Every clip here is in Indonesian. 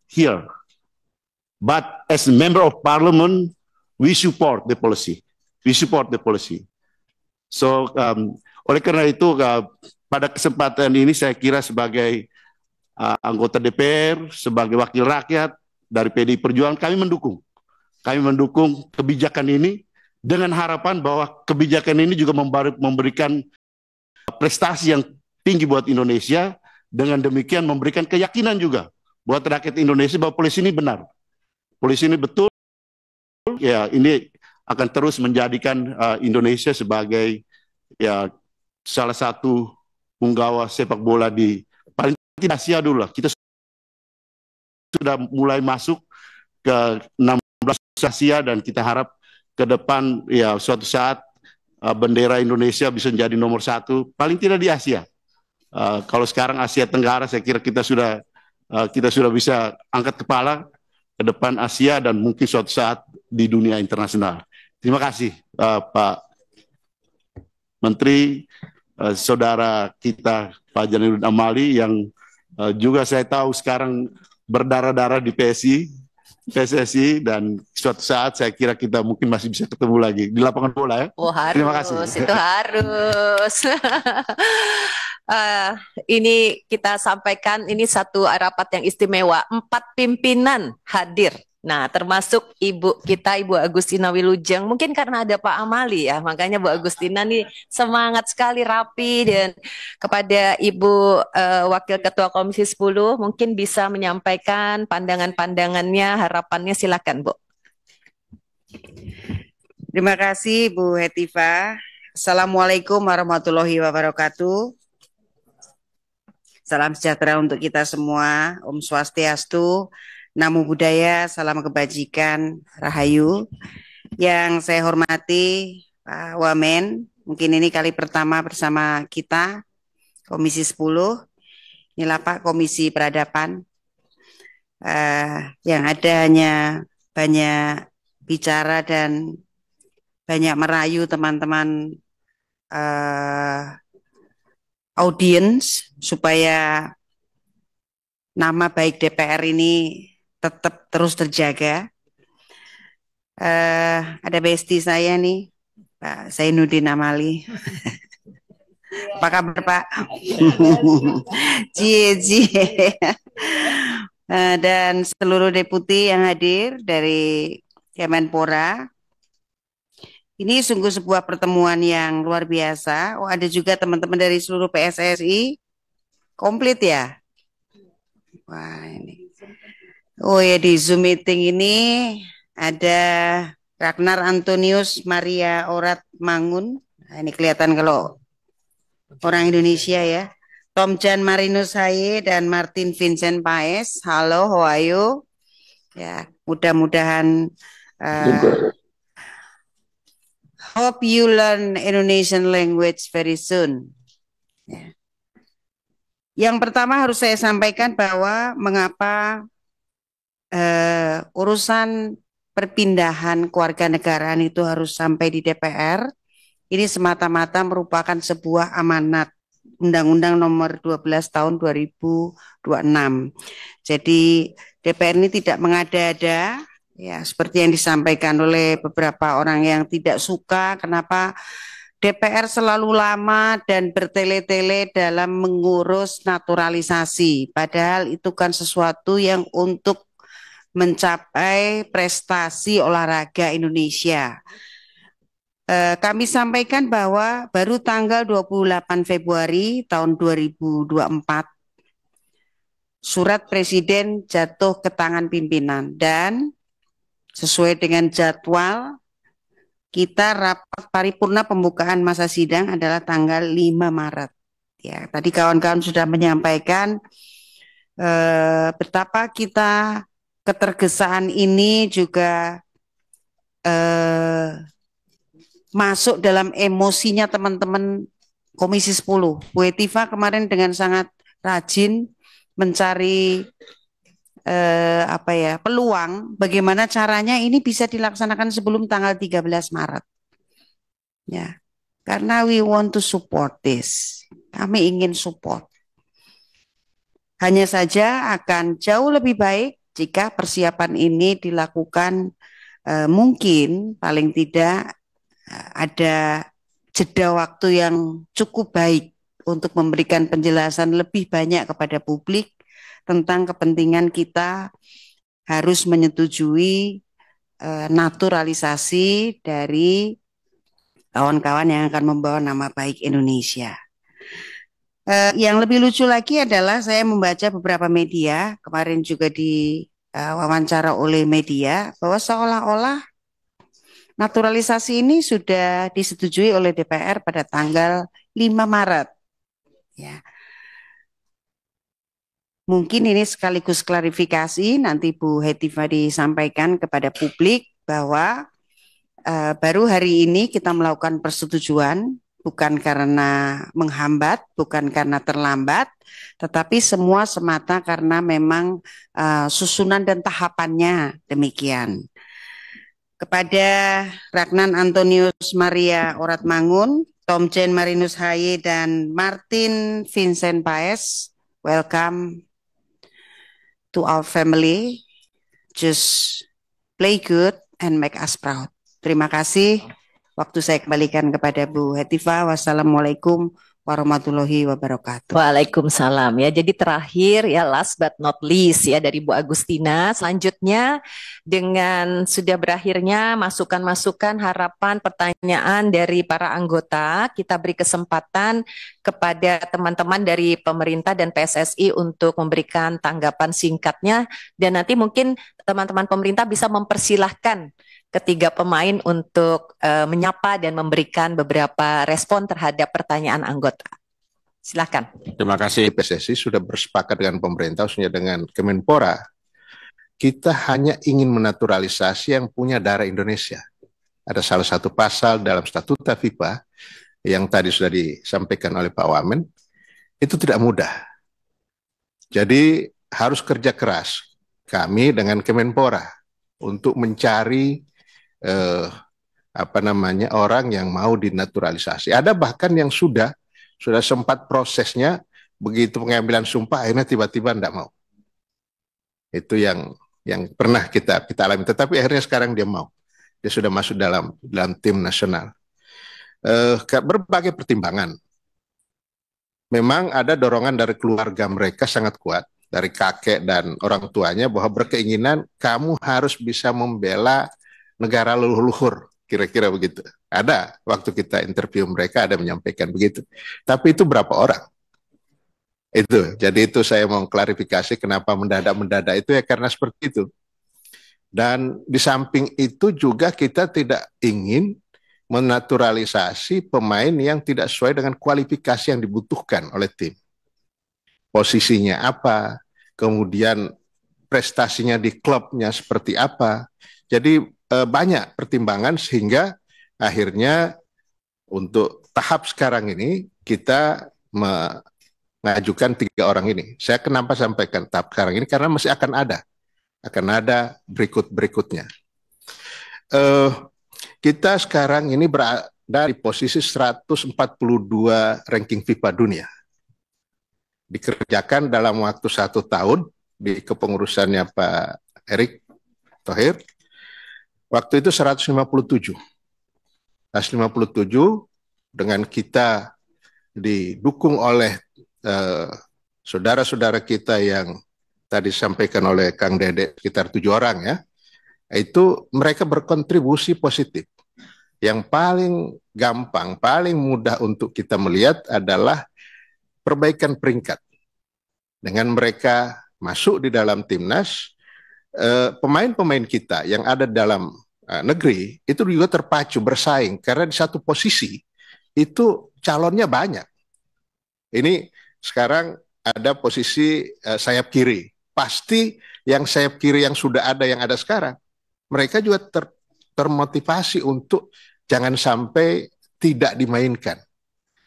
here. But as a member of parliament, we support the policy. We support the policy. So, oleh karena itu, pada kesempatan ini saya kira sebagai anggota DPR, sebagai wakil rakyat dari PDI Perjuangan, kami mendukung. Kami mendukung kebijakan ini dengan harapan bahwa kebijakan ini juga memberikan prestasi yang tinggi buat Indonesia, dengan demikian memberikan keyakinan juga buat rakyat Indonesia bahwa polisi ini benar. Polisi ini betul, ya ini akan terus menjadikan Indonesia sebagai ya salah satu punggawa sepak bola di paling tidak Asia dulu lah. Kita sudah mulai masuk ke 16 Asia dan kita harap ke depan ya suatu saat bendera Indonesia bisa menjadi nomor 1 paling tidak di Asia. Kalau sekarang Asia Tenggara saya kira kita sudah bisa angkat kepala ke depan Asia dan mungkin suatu saat di dunia internasional. Terima kasih Pak Menteri, saudara kita Pak Zainuddin Amali yang juga saya tahu sekarang berdarah-darah di PSSI dan suatu saat saya kira kita mungkin masih bisa ketemu lagi di lapangan bola ya. Oh harus, terima kasih. Itu harus. Ini kita sampaikan ini satu rapat yang istimewa, 4 pimpinan hadir. Nah, termasuk Ibu kita, Ibu Agustina Wilujeng. Mungkin karena ada Pak Amali ya, makanya Bu Agustina nih semangat sekali, rapi. Dan kepada Ibu Wakil Ketua Komisi 10, mungkin bisa menyampaikan pandangan-pandangannya, harapannya, silakan Bu. Terima kasih Bu Hetiva. Assalamualaikum warahmatullahi wabarakatuh. Salam sejahtera untuk kita semua. Om Swastiastu, Namo Buddhaya, salam kebajikan, Rahayu. Yang saya hormati Pak Wamen, mungkin ini kali pertama bersama kita, Komisi 10. Inilah Pak Komisi Peradaban. Yang ada hanya banyak bicara dan banyak merayu teman-teman audiens supaya nama baik DPR ini tetap terus terjaga. Ada bestie saya nih, Pak Zainuddin Amali. Apa kabar Pak? Cie. Dan seluruh deputi yang hadir dari Kemenpora. Ini sungguh sebuah pertemuan yang luar biasa. Oh, ada juga teman-teman dari seluruh PSSI. Komplit ya? Wah, ini. Oh ya, di Zoom meeting ini ada Ragnar Antonius Maria Orat Mangun. Nah, ini kelihatan kalau orang Indonesia ya. Tom Jan Marinus Haye dan Martin Vincent Paes. Halo, how are you? Ya, mudah-mudahan hope you learn Indonesian language very soon. Ya. Yang pertama harus saya sampaikan bahwa mengapa urusan perpindahan kewarganegaraan itu harus sampai di DPR. Ini semata-mata merupakan sebuah amanat Undang-Undang Nomor 12 Tahun 2026. Jadi DPR ini tidak mengada-ada. Ya, seperti yang disampaikan oleh beberapa orang yang tidak suka kenapa DPR selalu lama dan bertele-tele dalam mengurus naturalisasi. Padahal itu kan sesuatu yang untuk mencapai prestasi olahraga Indonesia. Kami sampaikan bahwa baru tanggal 28 Februari tahun 2024 surat Presiden jatuh ke tangan pimpinan dan sesuai dengan jadwal, kita rapat paripurna pembukaan masa sidang adalah tanggal 5 Maret. Ya, tadi kawan-kawan sudah menyampaikan betapa kita ketergesaan ini juga masuk dalam emosinya teman-teman Komisi 10. Bu Hetiva kemarin dengan sangat rajin mencari peluang bagaimana caranya ini bisa dilaksanakan sebelum tanggal 13 Maret. Ya. Karena we want to support this. Kami ingin support. Hanya saja akan jauh lebih baik jika persiapan ini dilakukan mungkin paling tidak ada jeda waktu yang cukup baik untuk memberikan penjelasan lebih banyak kepada publik tentang kepentingan kita harus menyetujui naturalisasi dari kawan-kawan yang akan membawa nama baik Indonesia. Yang lebih lucu lagi adalah saya membaca beberapa media, kemarin juga diwawancara oleh media, bahwa seolah-olah naturalisasi ini sudah disetujui oleh DPR pada tanggal 5 Maret. Ya. Mungkin ini sekaligus klarifikasi, nanti Bu Hetiva disampaikan kepada publik bahwa baru hari ini kita melakukan persetujuan, bukan karena menghambat, bukan karena terlambat, tetapi semua semata karena memang susunan dan tahapannya demikian. Kepada Ragnan Antonius Maria Oratmangun, Tom Jane Marinus Haye, dan Martin Vincent Paes, welcome to our family. Just play good and make us proud. Terima kasih. Waktu saya kembalikan kepada Bu Hetiva. Wassalamualaikum warahmatullahi wabarakatuh. Waalaikumsalam ya. Jadi terakhir ya, last but not least ya, dari Bu Agustina. Selanjutnya dengan sudah berakhirnya masukan-masukan, harapan, pertanyaan dari para anggota, kita beri kesempatan kepada teman-teman dari pemerintah dan PSSI untuk memberikan tanggapan singkatnya, dan nanti mungkin teman-teman pemerintah bisa mempersilahkan ketiga pemain untuk menyapa dan memberikan beberapa respon terhadap pertanyaan anggota. Silakan. Terima kasih. PSSI sudah bersepakat dengan pemerintah, khususnya dengan Kemenpora. Kita hanya ingin menaturalisasi yang punya darah Indonesia. Ada salah satu pasal dalam Statuta FIFA yang tadi sudah disampaikan oleh Pak Wamen, itu tidak mudah. Jadi harus kerja keras kami dengan Kemenpora untuk mencari orang yang mau dinaturalisasi. Ada bahkan yang sudah sempat prosesnya, begitu pengambilan sumpah akhirnya tiba-tiba tidak mau. Itu yang pernah kita alami. Tetapi akhirnya sekarang dia mau. Dia sudah masuk dalam tim nasional. Berbagai pertimbangan. Memang ada dorongan dari keluarga mereka sangat kuat, dari kakek dan orang tuanya, bahwa berkeinginan kamu harus bisa membela negara leluhur, kira-kira begitu. Ada, waktu kita interview mereka ada menyampaikan begitu. Tapi itu berapa orang? Itu, jadi itu saya mau klarifikasi kenapa mendadak-mendadak itu ya karena seperti itu. Dan di samping itu juga kita tidak ingin menaturalisasi pemain yang tidak sesuai dengan kualifikasi yang dibutuhkan oleh tim. Posisinya apa, kemudian prestasinya di klubnya seperti apa. Jadi banyak pertimbangan sehingga akhirnya untuk tahap sekarang ini kita mengajukan 3 orang ini. Saya kenapa sampaikan tahap sekarang ini karena masih akan ada berikutnya. Kita sekarang ini berada di posisi 142 ranking FIFA dunia. Dikerjakan dalam waktu 1 tahun di kepengurusannya Pak Erick Thohir. Waktu itu 157 dengan kita didukung oleh saudara-saudara kita yang tadi disampaikan oleh Kang Dede, sekitar 7 orang ya. Itu mereka berkontribusi positif. Yang paling gampang, paling mudah untuk kita melihat adalah perbaikan peringkat. Dengan mereka masuk di dalam timnas, pemain-pemain kita yang ada dalam negeri itu juga terpacu bersaing karena di satu posisi itu calonnya banyak. Ini sekarang ada posisi sayap kiri. Pasti yang sayap kiri yang sudah ada, yang ada sekarang, mereka juga termotivasi untuk jangan sampai tidak dimainkan.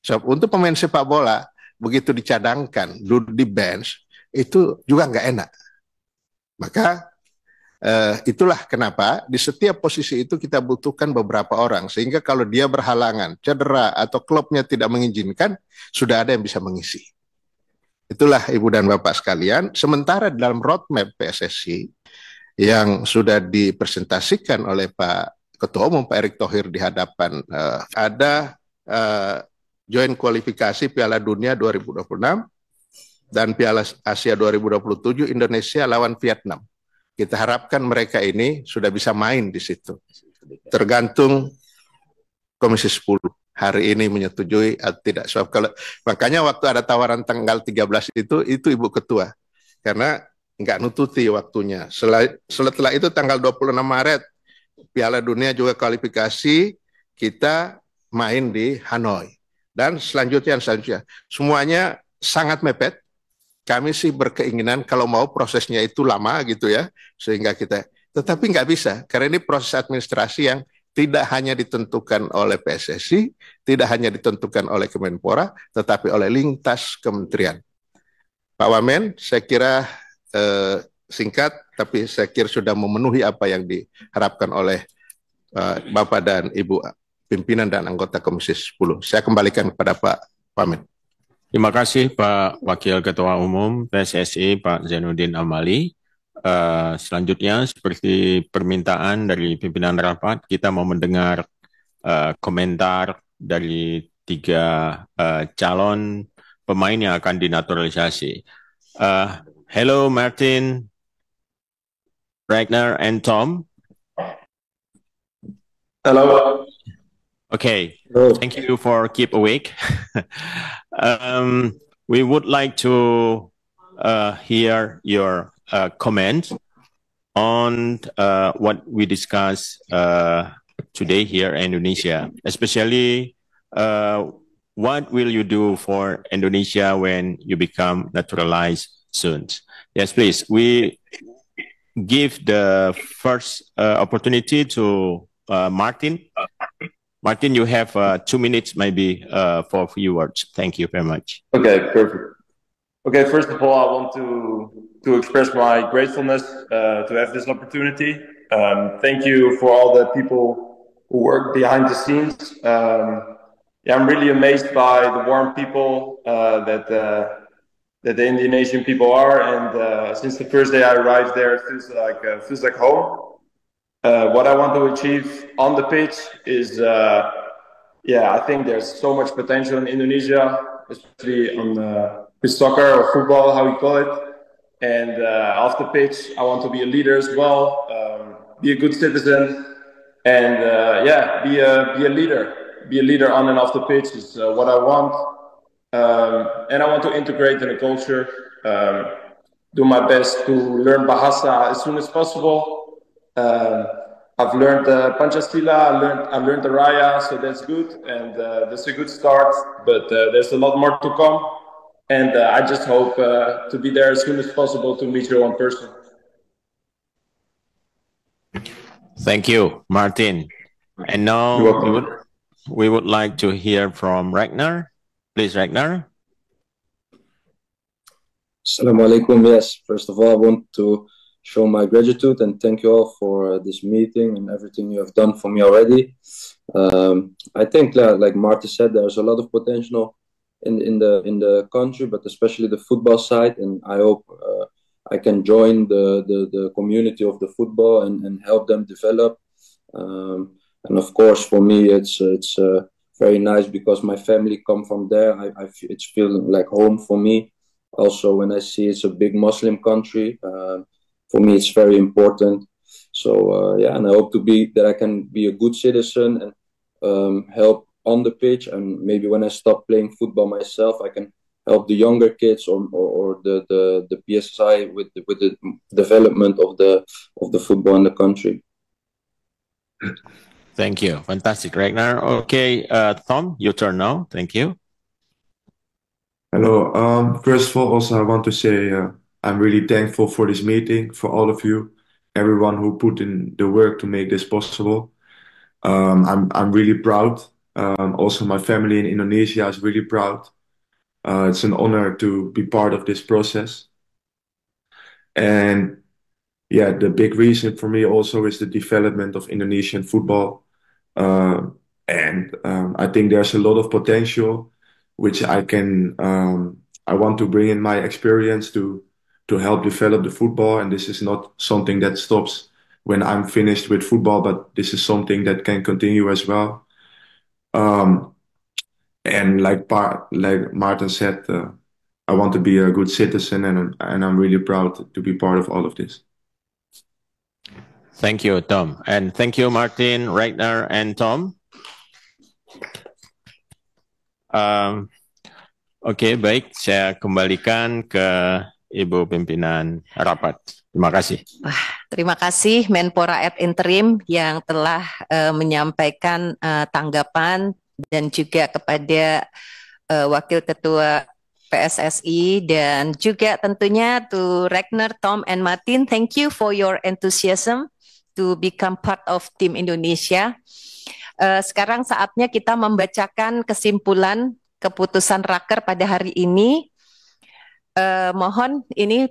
So, untuk pemain sepak bola, begitu dicadangkan, duduk di bench, itu juga nggak enak. Maka itulah kenapa di setiap posisi itu kita butuhkan beberapa orang, sehingga kalau dia berhalangan, cedera, atau klubnya tidak mengizinkan, sudah ada yang bisa mengisi. Itulah Ibu dan Bapak sekalian. Sementara dalam roadmap PSSI yang sudah dipresentasikan oleh Pak Ketua Umum Pak Erick Thohir di hadapan ada joint kualifikasi Piala Dunia 2026 dan Piala Asia 2027 Indonesia lawan Vietnam. Kita harapkan mereka ini sudah bisa main di situ. Tergantung Komisi 10 hari ini menyetujui atau tidak. Sebab kalau makanya waktu ada tawaran tanggal 13 itu Ibu Ketua. Karena nggak nututi waktunya. Setelah itu tanggal 26 Maret Piala Dunia juga kualifikasi, kita main di Hanoi. Dan selanjutnya semuanya sangat mepet. Kami sih berkeinginan kalau mau prosesnya itu lama gitu ya, sehingga kita, tetapi nggak bisa, karena ini proses administrasi yang tidak hanya ditentukan oleh PSSI, tidak hanya ditentukan oleh Kemenpora, tetapi oleh lintas kementerian. Pak Wamen, saya kira singkat, tapi saya kira sudah memenuhi apa yang diharapkan oleh Bapak dan Ibu pimpinan dan anggota Komisi 10. Saya kembalikan kepada Pak Wamen. Terima kasih Pak Wakil Ketua Umum PSSI Pak Zainuddin Amali. Selanjutnya seperti permintaan dari pimpinan rapat, kita mau mendengar komentar dari 3 calon pemain yang akan dinaturalisasi. Hello Martin, Ragnar and Tom. Hello. Okay, Hello. thank you for keep awake. We would like to hear your comment on what we discussed today here in Indonesia, especially what will you do for Indonesia when you become naturalized soon? Yes, please. We give the first opportunity to Martin. Martin, you have 2 minutes maybe for a few words. Thank you very much. Okay, perfect. Okay, first of all, I want to express my gratefulness to have this opportunity. Thank you for all the people who work behind the scenes. I'm really amazed by the warm people that the Indonesian people are, and since the first day I arrived there, it feels like home. What I want to achieve on the pitch is, I think there's so much potential in Indonesia, especially on with soccer or football, how we call it. And off the pitch, I want to be a leader as well, be a good citizen, and be a leader. Be a leader on and off the pitch is what I want. And I want to integrate in the culture, do my best to learn Bahasa as soon as possible. I've learned Panchasila, I learned the Raya, so that's good, and that's a good start, but there's a lot more to come, and I just hope to be there as soon as possible to meet you in person. Thank you, Martin. And now we would like to hear from Ragnar. Please, Ragnar. Assalamualaikum. Yes, first of all, I want to show my gratitude and thank you all for this meeting and everything you have done for me already. I think, like Martin said, there's a lot of potential in the country, but especially the football side. And I hope I can join the community of the football and help them develop. And of course, for me, it's very nice because my family come from there. It's feeling like home for me. Also, when I see it's a big Muslim country. For me, it's very important. So, and I hope that I can be a good citizen and help on the pitch. And maybe when I stop playing football myself, I can help the younger kids or the PSI with the development of the football in the country. Thank you. Fantastic, Ragnar. Okay, Tom, your turn now. Thank you. Hello. First of all, also I want to say I'm really thankful for this meeting, for all of you, everyone who put in the work to make this possible. I'm really proud. Also, my family in Indonesia is really proud. It's an honor to be part of this process. And yeah, the big reason for me also is the development of Indonesian football. I think there's a lot of potential which I can I want to bring in my experience to help develop the football, and this is not something that stops when I'm finished with football, but this is something that can continue as well. And like Martin said, I want to be a good citizen, and I'm really proud to be part of all of this. Thank you, Tom. And thank you, Martin, Ragnar, and Tom. Oke, baik. Saya kembalikan ke Ibu Pimpinan Rapat. Terima kasih. Terima kasih Menpora ad interim yang telah menyampaikan tanggapan dan juga kepada Wakil Ketua PSSI dan juga tentunya to Ragnar, Tom, and Martin. Thank you for your enthusiasm to become part of Tim Indonesia. Sekarang saatnya kita membacakan kesimpulan keputusan Raker pada hari ini. Mohon ini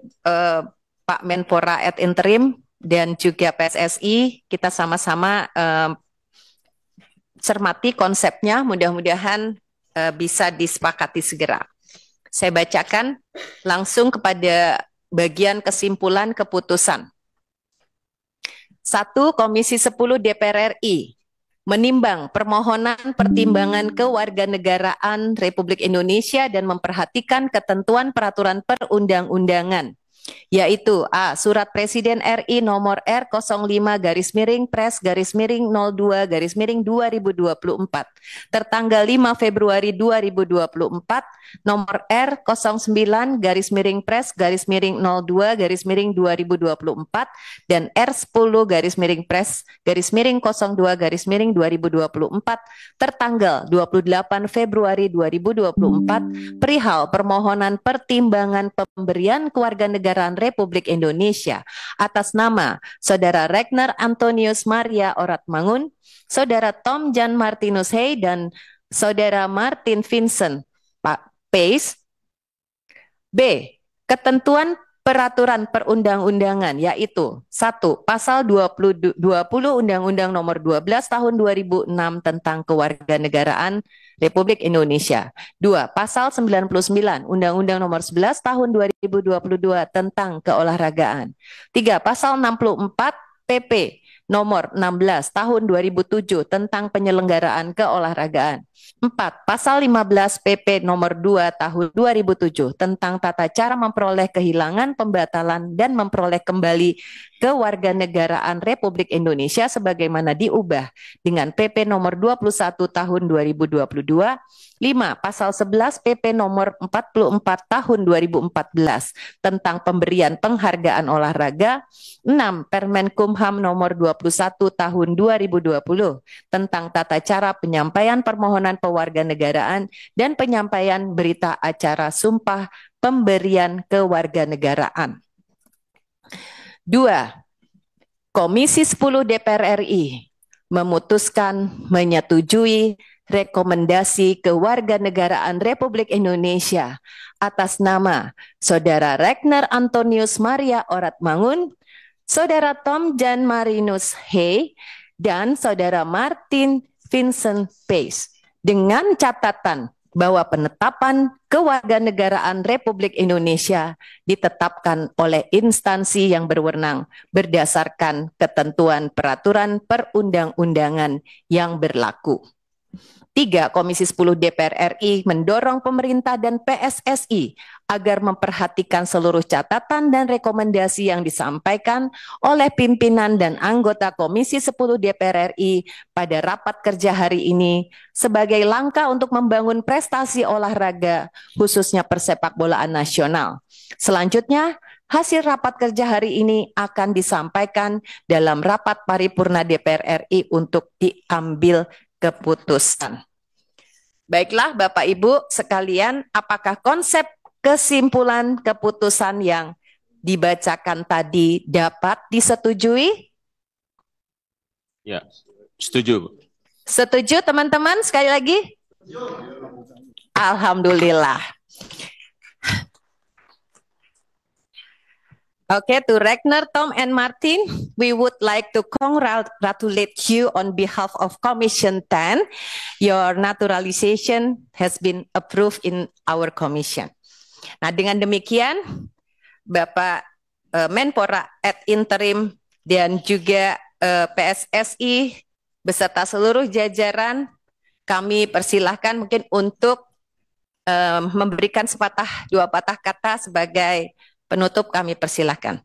Pak Menpora ad interim dan juga PSSI kita sama-sama cermati konsepnya, mudah-mudahan bisa disepakati segera. Saya bacakan langsung kepada bagian kesimpulan keputusan. 1. Komisi 10 DPR RI menimbang permohonan pertimbangan kewarganegaraan Republik Indonesia dan memperhatikan ketentuan peraturan perundang-undangan, yaitu A. Surat Presiden RI nomor R05-Pres-02-2024 tertanggal 5 Februari 2024 nomor R09-Pres-02-2024 dan R10-Pres-02-2024 tertanggal 28 Februari 2024 perihal permohonan pertimbangan pemberian kewarganegaraan Republik Indonesia atas nama Saudara Ragnar Antonius Maria Oratmangun, Saudara Tom Jan Martinus Hey, dan Saudara Martin Vincent Pace. B. Ketentuan peraturan perundang-undangan, yaitu 1. Pasal 20 Undang-Undang Nomor 12 Tahun 2006 tentang Kewarganegaraan Republik Indonesia. 2. Pasal 99 Undang-Undang Nomor 11 Tahun 2022 tentang Keolahragaan. 3. Pasal 64 PP Nomor 16 Tahun 2007 tentang Penyelenggaraan Keolahragaan. 4. Pasal 15 PP Nomor 2 Tahun 2007 tentang tata cara memperoleh kehilangan, pembatalan, dan memperoleh kembali kewarganegaraan Republik Indonesia sebagaimana diubah dengan PP Nomor 21 Tahun 2022. 5. Pasal 11 PP Nomor 44 Tahun 2014 tentang pemberian penghargaan olahraga. 6. Permenkumham Nomor 21 Tahun 2020 tentang tata cara penyampaian permohonan pewarganegaraan dan penyampaian berita acara sumpah pemberian kewarganegaraan. 2. Komisi 10 DPR RI memutuskan menyetujui rekomendasi kewarganegaraan Republik Indonesia atas nama Saudara Ragnar Antonius Maria Oratmangun, Saudara Tom Jan Marinus Hey, dan Saudara Martin Vincent Pace, dengan catatan bahwa penetapan kewarganegaraan Republik Indonesia ditetapkan oleh instansi yang berwenang berdasarkan ketentuan peraturan perundang-undangan yang berlaku. 3. Komisi 10 DPR RI mendorong pemerintah dan PSSI agar memperhatikan seluruh catatan dan rekomendasi yang disampaikan oleh pimpinan dan anggota Komisi 10 DPR RI pada rapat kerja hari ini sebagai langkah untuk membangun prestasi olahraga, khususnya persepakbolaan nasional. Selanjutnya, hasil rapat kerja hari ini akan disampaikan dalam rapat paripurna DPR RI untuk diambil keputusan. Baiklah Bapak Ibu sekalian, apakah konsep kesimpulan keputusan yang dibacakan tadi dapat disetujui? Ya, setuju. Setuju teman-teman sekali lagi? Alhamdulillah. Okay, to Ragnar, Tom, and Martin, we would like to congratulate you on behalf of Commission 10. Your naturalization has been approved in our commission. Nah, dengan demikian Bapak Menpora ad interim dan juga PSSI beserta seluruh jajaran kami persilahkan mungkin untuk memberikan sepatah dua patah kata sebagai penutup, kami persilahkan.